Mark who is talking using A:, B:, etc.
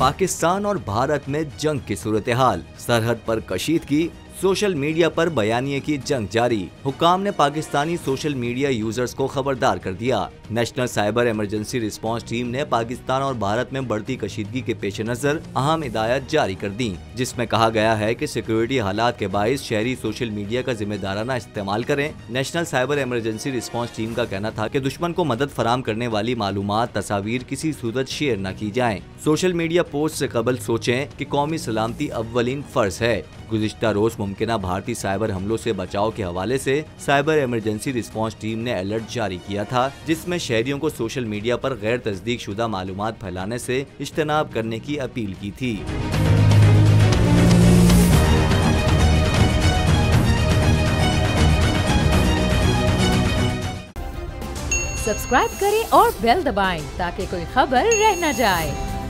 A: पाकिस्तान और भारत में जंग की सूरत हाल, सरहद पर कशीदगी, सोशल मीडिया पर बयानिए की जंग जारी। हुक्काम ने पाकिस्तानी सोशल मीडिया यूजर्स को खबरदार कर दिया। National cyber emergency response team ने पाकिस्तान और भारत में बढ़ती कशीदगी के पेश नजर अहम हिदायत जारी कर दी, जिसमें कहा गया है कि सिक्योरिटी हालात के बाइस शहरी सोशल मीडिया का जिम्मेदाराना इस्तेमाल करें। National cyber emergency response team का कहना था कि दुश्मन को मदद फराम करने वाली मालूमात, तस्वीर किसी सूरत शेयर न की जाएं। सोशल मीडिया पोस्ट से कबल सोचें कि कौमी सलामती अव्वलीन फर्ज है। गुज़िश्ता रोज मुमकिना भारतीय साइबर हमलों से बचाव के हवाले से साइबर इमरजेंसी रिस्पांस टीम ने अलर्ट जारी किया था, जिसमें शहरियों को सोशल मीडिया पर गैर तस्दीक शुदा मालूमात फैलाने से इज्तनाब करने की अपील की थी।
B: सब्सक्राइब करें और बेल दबाएं ताकि कोई खबर रह न जाए।